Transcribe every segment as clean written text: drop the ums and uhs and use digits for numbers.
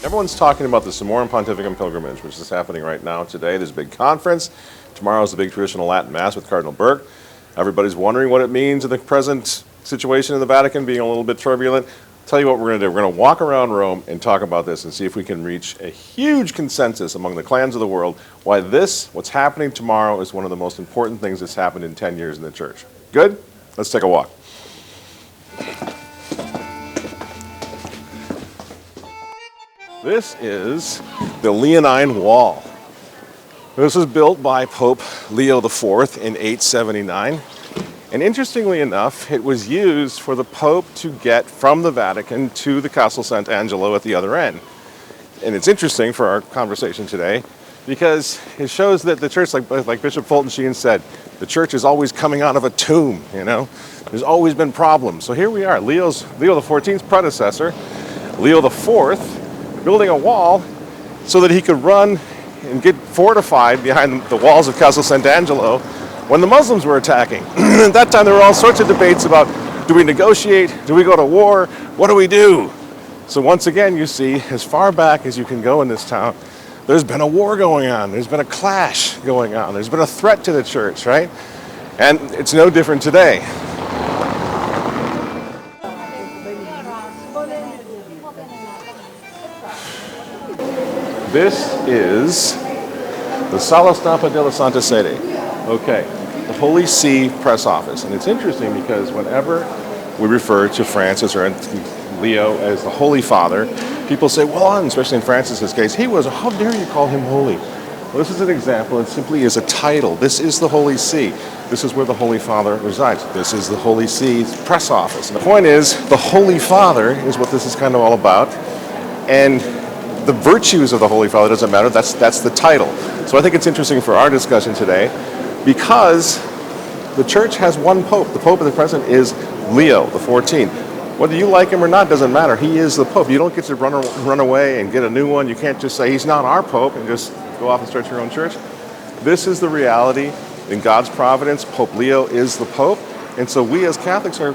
Everyone's talking about the Summorum Pontificum pilgrimage, which is happening right now today. There's a big conference. Tomorrow is the big traditional Latin Mass with Cardinal Burke. Everybody's wondering what it means in the present situation in the Vatican, being a little bit turbulent. Tell you what we're going to do. We're going to walk around Rome and talk about this and see if we can reach a huge consensus among the clans of the world why what's happening tomorrow, is one of the most important things that's happened in 10 years in the Church. Good? Let's take a walk. This is the Leonine Wall. This was built by Pope Leo IV in 879. And interestingly enough, it was used for the Pope to get from the Vatican to the Castle Sant'Angelo at the other end. And it's interesting for our conversation today because it shows that the Church, like Bishop Fulton Sheen said, the Church is always coming out of a tomb, you know? There's always been problems. So here we are, Leo XIV's predecessor, Leo IV, building a wall so that he could run and get fortified behind the walls of Castle Sant'Angelo when the Muslims were attacking. At that time, there were all sorts of debates about, do we negotiate? Do we go to war? What do we do? So once again, you see, as far back as you can go in this town, there's been a war going on. There's been a clash going on. There's been a threat to the Church, right? And it's no different today. This is the Sala Stampa della Santa Sede. Okay, the Holy See press office. And it's interesting because whenever we refer to Francis or Leo as the Holy Father, people say, well, especially in Francis's case, how dare you call him holy? Well, this is an example. It simply is a title. This is the Holy See. This is where the Holy Father resides. This is the Holy See's press office. And the point is, the Holy Father is what this is kind of all about. And the virtues of the Holy Father doesn't matter. That's the title. So I think it's interesting for our discussion today because the Church has one Pope. The Pope of the present is Leo XIV. Whether you like him or not doesn't matter. He is the Pope. You don't get to run away and get a new one. You can't just say he's not our Pope and just go off and start your own church. This is the reality in God's providence. Pope Leo is the Pope. And so we as Catholics are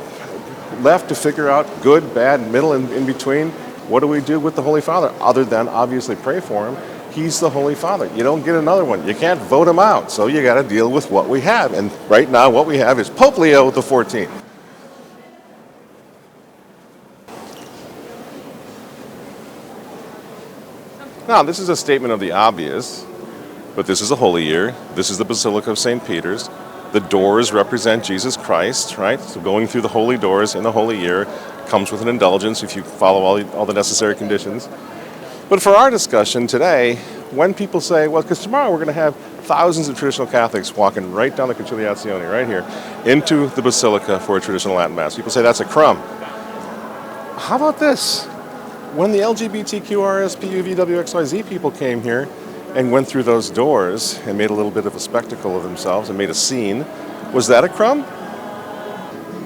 left to figure out good, bad, middle, and in between. What do we do with the Holy Father other than obviously pray for him? He's the Holy Father. You don't get another one. You can't vote him out. So you got to deal with what we have. And right now what we have is Pope Leo XIV. Now, this is a statement of the obvious, but this is a holy year. This is the Basilica of St. Peter's. The doors represent Jesus Christ, right? So going through the holy doors in the holy year comes with an indulgence if you follow all the necessary conditions. But for our discussion today, when people say, well, because tomorrow we're going to have thousands of traditional Catholics walking right down the Conciliazione, right here, into the Basilica for a traditional Latin Mass. People say that's a crumb. How about this? When the LGBTQRSPUVWXYZ people came here and went through those doors and made a little bit of a spectacle of themselves and made a scene, was that a crumb?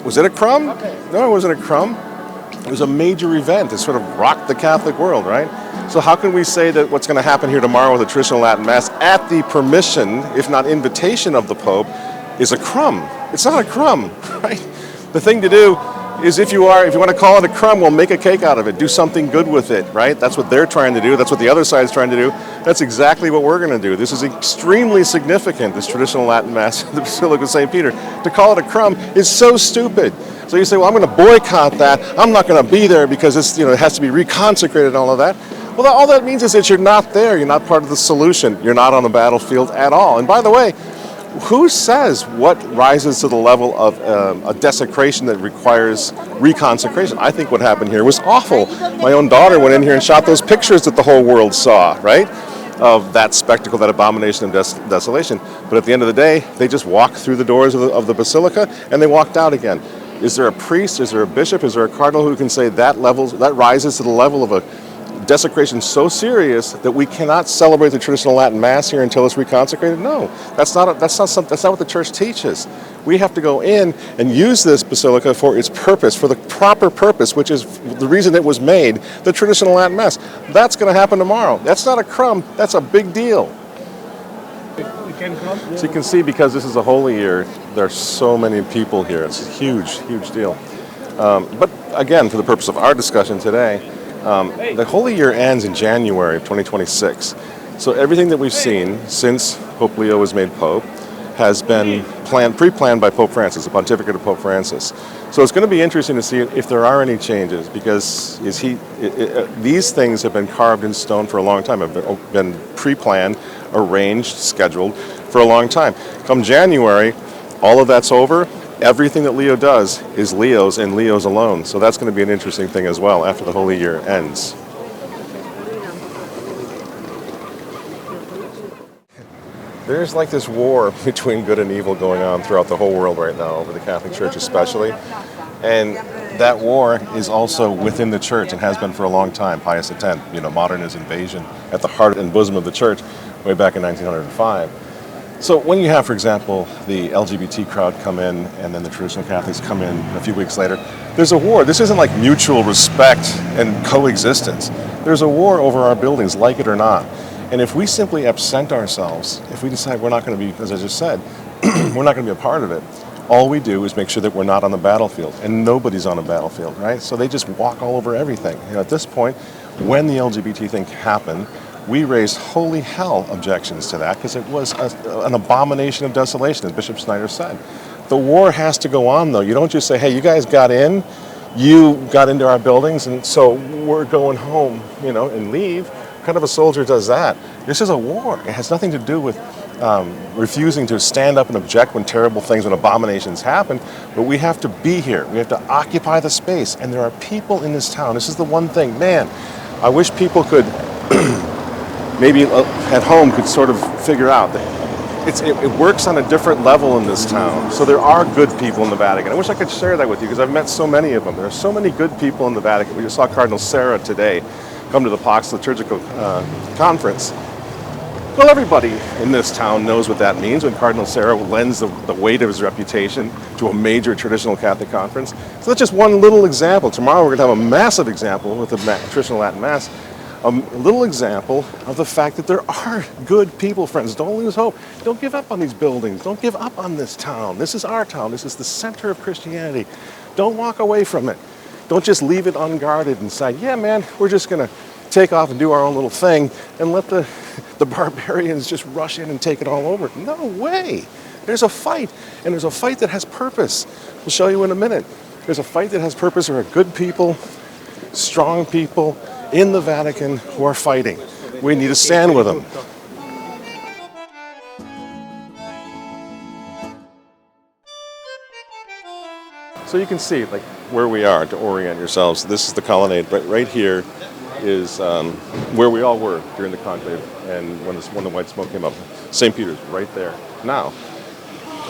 Was it a crumb? No, it wasn't a crumb. It was a major event. It sort of rocked the Catholic world, right? So how can we say that what's going to happen here tomorrow with a traditional Latin Mass at the permission, if not invitation of the Pope, is a crumb? It's not a crumb, right? The thing to do is if you want to call it a crumb, well, make a cake out of it. Do something good with it, right? That's what they're trying to do. That's what the other side's trying to do. That's exactly what we're going to do. This is extremely significant, this traditional Latin Mass at the Basilica of St. Peter. To call it a crumb is so stupid. So you say, well, I'm going to boycott that. I'm not going to be there because it's, it has to be reconsecrated and all of that. Well, all that means is that you're not there. You're not part of the solution. You're not on the battlefield at all. And by the way, who says what rises to the level of a desecration that requires reconsecration? I think what happened here was awful. My own daughter went in here and shot those pictures that the whole world saw, right? Of that spectacle, that abomination of desolation. But at the end of the day, they just walked through the doors of the Basilica and they walked out again. Is there a priest, is there a bishop, is there a cardinal who can say that rises to the level of a desecration so serious that we cannot celebrate the traditional Latin Mass here until it's reconsecrated? No, that's not what the Church teaches. We have to go in and use this basilica for its purpose, for the proper purpose, which is the reason it was made, the traditional Latin Mass. That's going to happen tomorrow. That's not a crumb. That's a big deal. So you can see, because this is a holy year, there are so many people here. It's a huge, huge deal. But again, for the purpose of our discussion today, The Holy Year ends in January of 2026. So everything that we've seen since Pope Leo was made Pope has been pre-planned by Pope Francis, the pontificate of Pope Francis. So it's going to be interesting to see if there are any changes, because these things have been carved in stone for a long time, have been pre-planned, arranged, scheduled for a long time. Come January, all of that's over. Everything that Leo does is Leo's and Leo's alone. So that's going to be an interesting thing as well after the Holy Year ends. There's like this war between good and evil going on throughout the whole world right now, over the Catholic Church especially. And that war is also within the Church and has been for a long time. Pius X, modernist invasion at the heart and bosom of the Church way back in 1905. So when you have, for example, the LGBT crowd come in and then the traditional Catholics come in a few weeks later, there's a war. This isn't like mutual respect and coexistence. There's a war over our buildings, like it or not. And if we simply absent ourselves, if we decide we're not going to be, as I just said, we're not going to be a part of it, all we do is make sure that we're not on the battlefield. And nobody's on a battlefield, right? So they just walk all over everything. At this point, when the LGBT thing happened, we raised holy hell objections to that because it was an abomination of desolation, as Bishop Snyder said. The war has to go on, though. You don't just say, hey, you guys got in, you got into our buildings, and so we're going home, and leave. What kind of a soldier does that? This is a war. It has nothing to do with refusing to stand up and object when terrible things, when abominations happen, but we have to be here. We have to occupy the space, and there are people in this town. This is the one thing, man, I wish people could, maybe at home could sort of figure out that it works on a different level in this town. So there are good people in the Vatican. I wish I could share that with you because I've met so many of them. There are so many good people in the Vatican. We just saw Cardinal Sarah today come to the Pax Liturgical Conference. Well, everybody in this town knows what that means when Cardinal Sarah lends the weight of his reputation to a major traditional Catholic conference. So that's just one little example. Tomorrow we're going to have a massive example with the Traditional Latin Mass. A little example of the fact that there are good people, friends. Don't lose hope. Don't give up on these buildings. Don't give up on this town. This is our town. This is the center of Christianity. Don't walk away from it. Don't just leave it unguarded and say, yeah, man, we're just going to take off and do our own little thing and let the barbarians just rush in and take it all over. No way. There's a fight, and there's a fight that has purpose. We'll show you in a minute. There's a fight that has purpose. There are good people, strong people in the Vatican who are fighting. We need to stand with them. So you can see like where we are to orient yourselves. This is the colonnade. Right here is where we all were during the conclave and when the white smoke came up. St. Peter's right there. Now,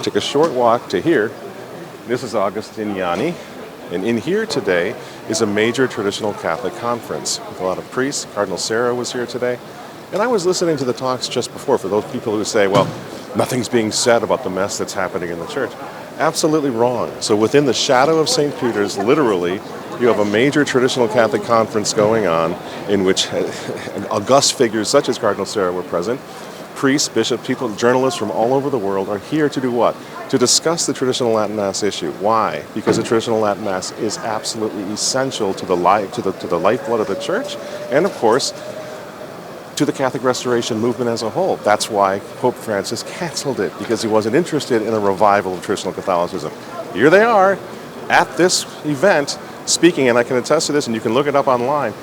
take a short walk to here. This is Augustiniani. And in here today is a major traditional Catholic conference with a lot of priests. Cardinal Sarah was here today. And I was listening to the talks just before for those people who say, well, nothing's being said about the mess that's happening in the church. Absolutely wrong. So within the shadow of St. Peter's, literally, you have a major traditional Catholic conference going on in which august figures such as Cardinal Sarah were present. Priests, bishops, people, journalists from all over the world are here to do what? To discuss the traditional Latin Mass issue. Why? Because the traditional Latin Mass is absolutely essential to the lifeblood of the Church, and of course, to the Catholic Restoration movement as a whole. That's why Pope Francis canceled it, because he wasn't interested in a revival of traditional Catholicism. Here they are at this event speaking, and I can attest to this, and you can look it up online.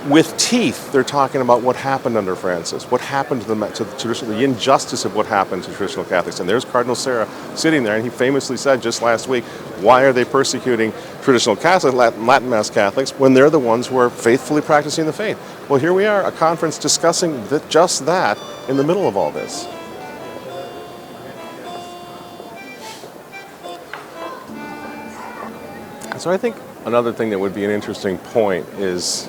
With teeth, they're talking about what happened under Francis, what happened to the injustice of what happened to traditional Catholics. And there's Cardinal Sarah sitting there, and he famously said just last week, why are they persecuting traditional Catholic, Latin Mass Catholics when they're the ones who are faithfully practicing the faith? Well, here we are, a conference discussing just that in the middle of all this. So I think another thing that would be an interesting point is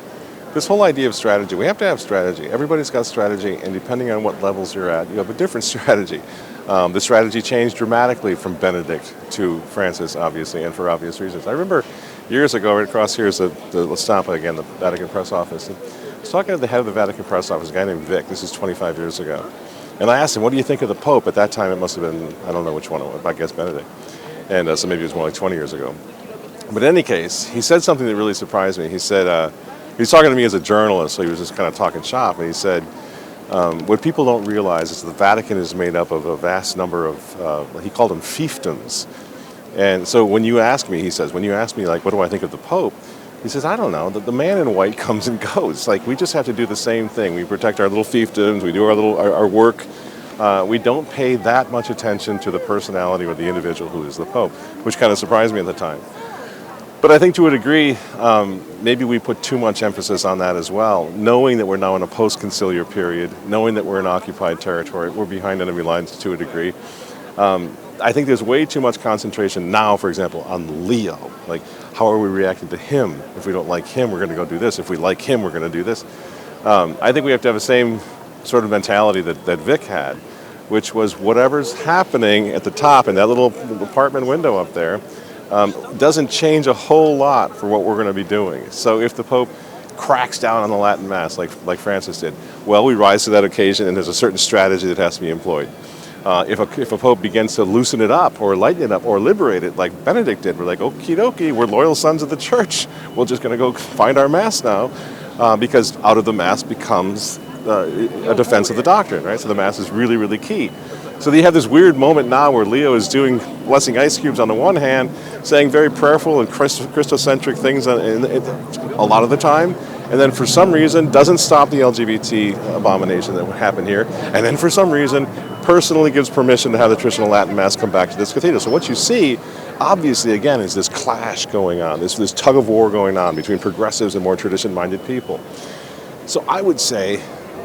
this whole idea of strategy. We have to have strategy. Everybody's got strategy, and depending on what levels you're at, you have a different strategy. The strategy changed dramatically from Benedict to Francis, obviously, and for obvious reasons. I remember years ago, right across here is the La Stampa again, the Vatican Press Office. And I was talking to the head of the Vatican Press Office, a guy named Vic. This is 25 years ago. And I asked him, what do you think of the Pope? At that time, it must have been, I don't know which one it was, I guess Benedict. And so maybe it was more like 20 years ago. But in any case, he said something that really surprised me. He said, He's talking to me as a journalist, so he was just kind of talking shop, and he said, what people don't realize is the Vatican is made up of a vast number of, he called them fiefdoms. And so when you ask me, he says, when you ask me, like, what do I think of the Pope? He says, I don't know. The man in white comes and goes. Like, we just have to do the same thing. We protect our little fiefdoms. We do our work. We don't pay that much attention to the personality or the individual who is the Pope, which kind of surprised me at the time. But I think to a degree, maybe we put too much emphasis on that as well, knowing that we're now in a post-conciliar period, knowing that we're in occupied territory, we're behind enemy lines to a degree. I think there's way too much concentration now, for example, on Leo. Like, how are we reacting to him? If we don't like him, we're going to go do this. If we like him, we're going to do this. I think we have to have the same sort of mentality that Vic had, which was whatever's happening at the top in that little apartment window up there doesn't change a whole lot for what we're going to be doing. So if the Pope cracks down on the Latin Mass like Francis did, well, we rise to that occasion, and there's a certain strategy that has to be employed. If a Pope begins to loosen it up or lighten it up or liberate it like Benedict did, we're like, okie dokie, we're loyal sons of the church. We're just going to go find our Mass now, because out of the Mass becomes a defense of the doctrine, right? So the Mass is really, really key. So you have this weird moment now where Leo is doing blessing ice cubes on the one hand, saying very prayerful and Christocentric things a lot of the time, and then for some reason doesn't stop the LGBT abomination that would happen here, and then for some reason personally gives permission to have the traditional Latin Mass come back to this cathedral. So what you see, obviously, again, is this clash going on, this tug of war going on between progressives and more tradition-minded people. So I would say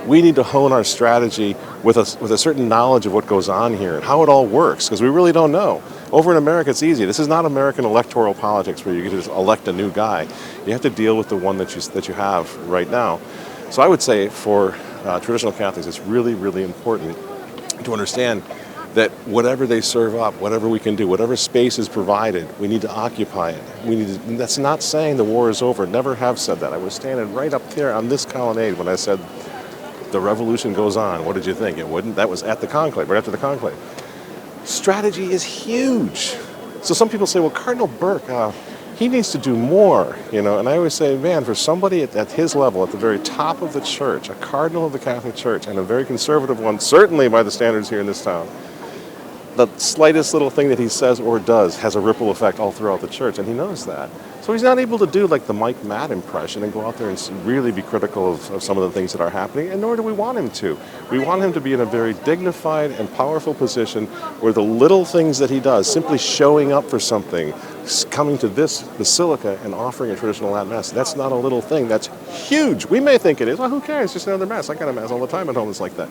we need to hone our strategy with a certain knowledge of what goes on here and how it all works, because we really don't know. Over in America, it's easy. This is not American electoral politics where you can just elect a new guy. You have to deal with the one that you have right now. So I would say for traditional Catholics, it's really, really important to understand that whatever they serve up, whatever we can do, whatever space is provided, we need to occupy it. That's not saying the war is over. Never have said that. I was standing right up there on this colonnade when I said the revolution goes on. What did you think? It wouldn't? That was at the conclave, right after the conclave. Strategy is huge. So some people say, well, Cardinal Burke, he needs to do more, and I always say, man, for somebody at his level, at the very top of the church, a cardinal of the Catholic Church, and a very conservative one, certainly by the standards here in this town, the slightest little thing that he says or does has a ripple effect all throughout the church, and he knows that. So he's not able to do like the Mike Matt impression and go out there and really be critical of some of the things that are happening, and nor do we want him to. We want him to be in a very dignified and powerful position where the little things that he does, simply showing up for something, coming to this basilica and offering a traditional Latin Mass, that's not a little thing, that's huge. We may think it is, well, who cares, just another Mass. I got a Mass all the time at home that's like that.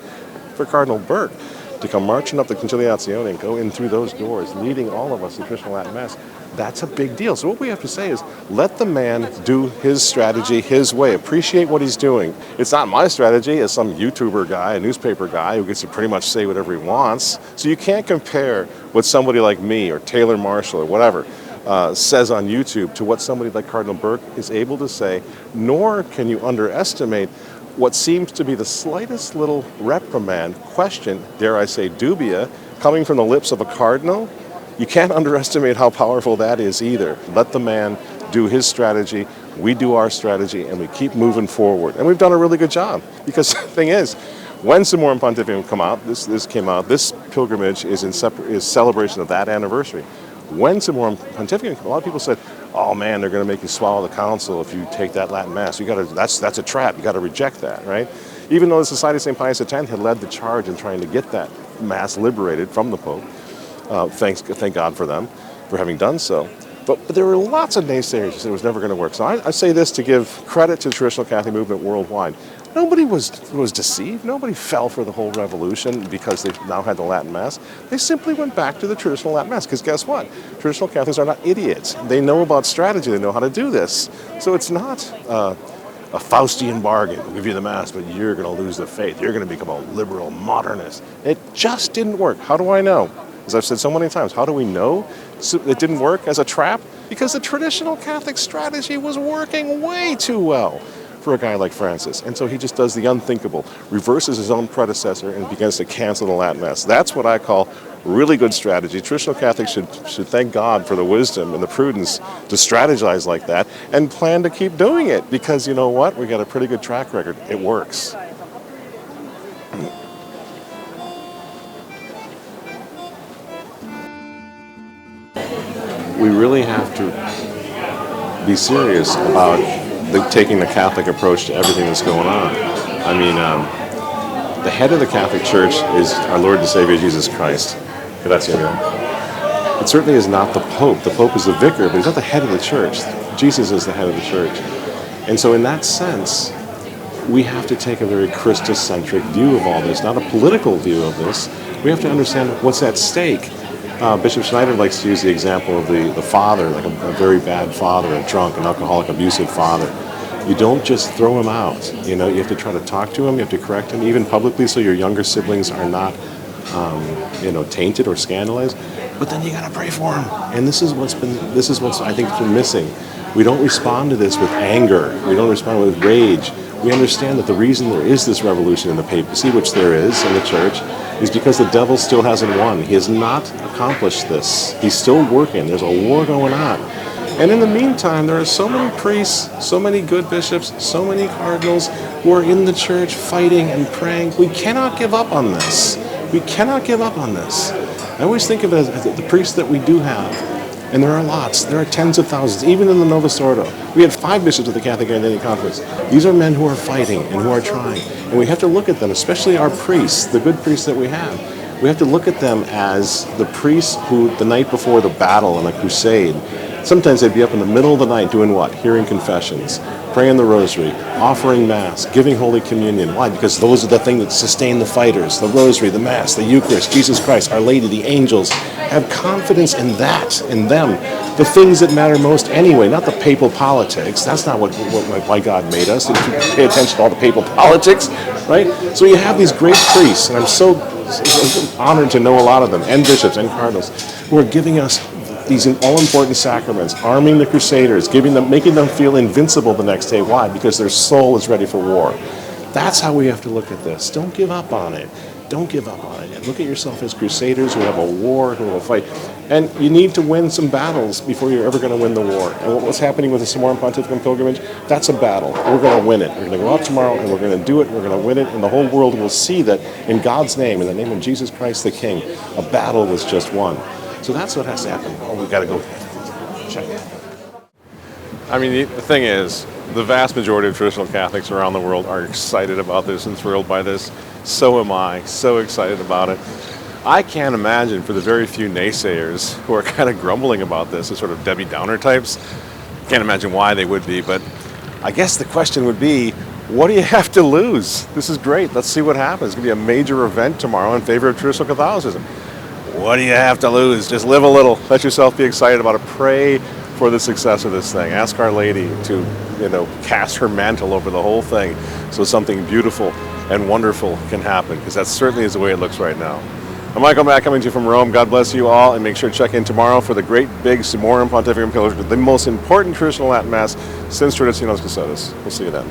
For Cardinal Burke to come marching up the Conciliazione and go in through those doors, leading all of us to traditional Latin Mass, that's a big deal. So what we have to say is, let the man do his strategy his way. Appreciate what he's doing. It's not my strategy as some YouTuber guy, a newspaper guy who gets to pretty much say whatever he wants. So you can't compare what somebody like me or Taylor Marshall or whatever says on YouTube to what somebody like Cardinal Burke is able to say, nor can you underestimate what seems to be the slightest little reprimand, question, dare I say dubia, coming from the lips of a cardinal. You can't underestimate how powerful that is either. Let the man do his strategy, we do our strategy, and we keep moving forward. And we've done a really good job, because the thing is, when Summorum Pontificum come out, this came out, this pilgrimage is celebration of that anniversary. When Summorum Pontificum, a lot of people said, oh man, they're going to make you swallow the council if you take that Latin Mass. That's a trap. You got to reject that, right? Even though the Society of St. Pius X had led the charge in trying to get that Mass liberated from the Pope. Thank God for them for having done so. But there were lots of naysayers who said it was never going to work. So I say this to give credit to the traditional Catholic movement worldwide. Nobody was deceived. Nobody fell for the whole revolution because they now had the Latin Mass. They simply went back to the traditional Latin Mass, because guess what? Traditional Catholics are not idiots. They know about strategy. They know how to do this. So it's not a Faustian bargain. We'll give you the Mass, but you're going to lose the faith. You're going to become a liberal modernist. It just didn't work. How do I know? As I've said so many times, how do we know it didn't work as a trap? Because the traditional Catholic strategy was working way too well. for a guy like Francis. And so he just does the unthinkable, reverses his own predecessor and begins to cancel the Latin Mass. That's what I call really good strategy. Traditional Catholics should thank God for the wisdom and the prudence to strategize like that and plan to keep doing it, because you know what? We got a pretty good track record. It works. We really have to be serious about taking the Catholic approach to everything that's going on. I mean, the head of the Catholic Church is our Lord and Savior Jesus Christ. Grazie. It certainly is not the Pope. The Pope is the vicar, but he's not the head of the Church. Jesus is the head of the Church. And so in that sense, we have to take a very Christocentric view of all this, not a political view of this. We have to understand what's at stake. Bishop Schneider likes to use the example of the father, like a very bad father, a drunk, an alcoholic, abusive father. You don't just throw him out. You know, you have to try to talk to him, you have to correct him, even publicly, so your younger siblings are not, tainted or scandalized. But then you got to pray for him. And this is what's I think been missing. We don't respond to this with anger. We don't respond with rage. We understand that the reason there is this revolution in the papacy, which there is in the church, is because the devil still hasn't won. He has not accomplished this. He's still working. There's a war going on. And in the meantime, there are so many priests, so many good bishops, so many cardinals who are in the church fighting and praying. We cannot give up on this. We cannot give up on this. I always think of it as the priests that we do have. And there are lots. There are tens of thousands, even in the Novus Ordo. We had 5 bishops at the Catholic Identity Conference. These are men who are fighting and who are trying. And we have to look at them, especially our priests, the good priests that we have. We have to look at them as the priests who, the night before the battle in a crusade, sometimes they'd be up in the middle of the night doing what? Hearing confessions, praying the rosary, offering Mass, giving Holy Communion. Why? Because those are the things that sustain the fighters. The rosary, the Mass, the Eucharist, Jesus Christ, Our Lady, the angels. Have confidence in that, in them. The things that matter most anyway, not the papal politics. That's not why God made us, to pay attention to all the papal politics, right? So you have these great priests, and I'm so honored to know a lot of them, and bishops and cardinals, who are giving us these all-important sacraments, arming the crusaders, making them feel invincible the next day. Why? Because their soul is ready for war. That's how we have to look at this. Don't give up on it. Don't give up on it. And look at yourself as crusaders who have a war, who will fight. And you need to win some battles before you're ever going to win the war. And what was happening with the Samoan Pontifical Pilgrimage, that's a battle. We're going to win it. We're going to go out tomorrow and we're going to do it. We're going to win it. And the whole world will see that in God's name, in the name of Jesus Christ the King, a battle was just won. So that's what has to happen. Oh, we've got to go check it. I mean, the thing is, the vast majority of traditional Catholics around the world are excited about this and thrilled by this. So am I, so excited about it. I can't imagine for the very few naysayers who are kind of grumbling about this, the sort of Debbie Downer types, can't imagine why they would be, but I guess the question would be, what do you have to lose? This is great, let's see what happens. It's going to be a major event tomorrow in favor of traditional Catholicism. What do you have to lose? Just live a little, let yourself be excited about it, pray for the success of this thing. Ask Our Lady to, cast her mantle over the whole thing so something beautiful and wonderful can happen, because that certainly is the way it looks right now. I'm Michael Mack, coming to you from Rome. God bless you all, and make sure to check in tomorrow for the great big Summorum Pontificum Pilgrimage, the most important traditional Latin Mass since Traditionalist We'll see you then.